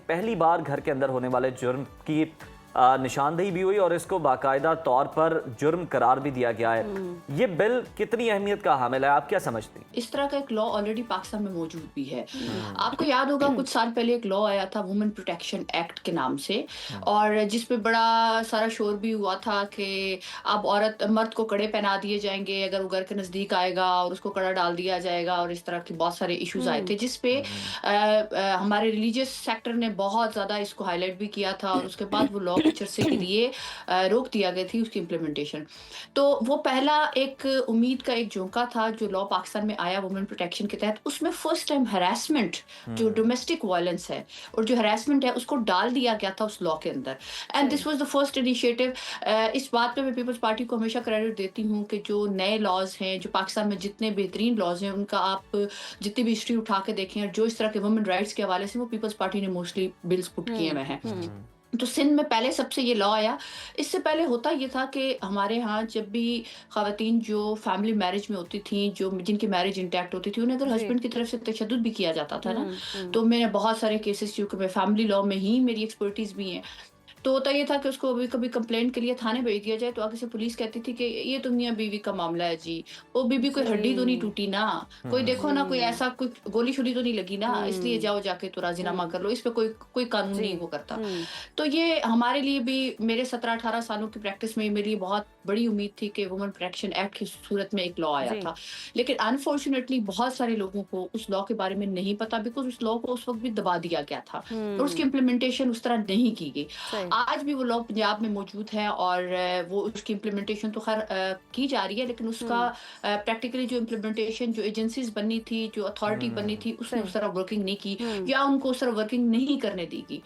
پہلی بار گھر کے اندر ہونے والے جرم کی نشاندہی بھی ہوئی اور اس کو باقاعدہ طور پر جرم قرار بھی دیا گیا ہے. یہ بل کتنی اہمیت کا حامل ہے, آپ کیا سمجھتی ہیں؟ اس طرح کا ایک لا آلریڈی پاکستان میں موجود بھی ہے. آپ کو یاد ہوگا کچھ سال پہلے ایک لا آیا تھا وومن پروٹیکشن ایکٹ کے نام سے, اور جس پہ بڑا سارا شور بھی ہوا تھا کہ اب مرد کو کڑے پہنا دیے جائیں گے اگر وہ گھر کے نزدیک آئے گا, اور اس کو کڑا ڈال دیا جائے گا, اور اس طرح کے بہت سارے ایشوز آئے تھے جس پہ ہمارے ریلیجیس سیکٹر نے بہت زیادہ اس کو ہائی لائٹ بھی کیا تھا, اور اس کے بعد وہ لا کچھ عرصے کے لیے روک دیا گئی تھی اس کی امپلیمنٹیشن. تو وہ پہلا ایک امید کا ایک جھونکا تھا جو لا پاکستان میں آیا وومن پروٹیکشن کے تحت. اس میں فرسٹ ٹائم ہراسمنٹ جو ڈومیسٹک وائلنس ہے اور جو ہراسمنٹ ہے اس کو ڈال دیا گیا تھا اس لا کے اندر, and this was the first initiative. اس بات پہ میں پیپلز پارٹی کو ہمیشہ کریڈٹ دیتی ہوں کہ جو نئے لاز ہیں جو پاکستان میں جتنے بہترین لاز ہیں ان کا آپ جتنی بھی ہسٹری اٹھا کے دیکھیں, اور جو اس طرح کے وومن رائٹس کے حوالے سے وہ پیپلز پارٹی نے موسٹلی بلز پٹ کیے ہوئے ہیں. تو سندھ میں پہلے سب سے یہ لا آیا. اس سے پہلے ہوتا یہ تھا کہ ہمارے ہاں جب بھی خواتین جو فیملی میرج میں ہوتی تھیں, جو جن کی میرج انٹیکٹ ہوتی تھی, انہیں اگر ہسبینڈ کی طرف سے تشدد بھی کیا جاتا تھا نا, تو میں نے بہت سارے کیسز, کیونکہ میں فیملی لا میں ہی میری ایکسپرٹیز بھی ہیں, تو ہوتا یہ تھا کہ اس کو کبھی کمپلینٹ کے لیے تھانے بھیج دیا جائے تو آگے سے پولیس کہتی تھی کہ یہ تو میاں بیوی کا معاملہ ہے جی, وہ بیوی کوئی ہڈی تو نہیں ٹوٹی نا, کوئی دیکھو نا کوئی ایسا کوئی گولی شولی تو نہیں لگی نا, اس لیے جاؤ جا کے تو راضی نامہ کر لو, اس پہ کوئی قانون نہیں وہ کرتا. تو یہ ہمارے لیے بھی میرے 17-18 سالوں کی پریکٹس میں میری بہت بڑی امید تھی کہ وومن پروٹیکشن ایکٹ کی صورت میں ایک لا آیا تھا. لیکن انفارچونیٹلی بہت سارے لوگوں کو اس لا کے بارے میں نہیں پتا, بیکاز اس لا کو اس وقت بھی دبا دیا گیا تھا اور اس کی امپلیمنٹیشن اس طرح نہیں کی گئی. آج بھی وہ لا پنجاب میں موجود ہے اور وہ اس کی امپلیمنٹیشن تو خیر کی جا رہی ہے, لیکن اس کا پریکٹیکلی جو امپلیمنٹیشن جو ایجنسیز بننی تھی, جو اتھارٹی بننی تھی, اس نے اس طرح ورکنگ نہیں کی, یا ان کو اس طرح ورکنگ نہیں کرنے دی گئی.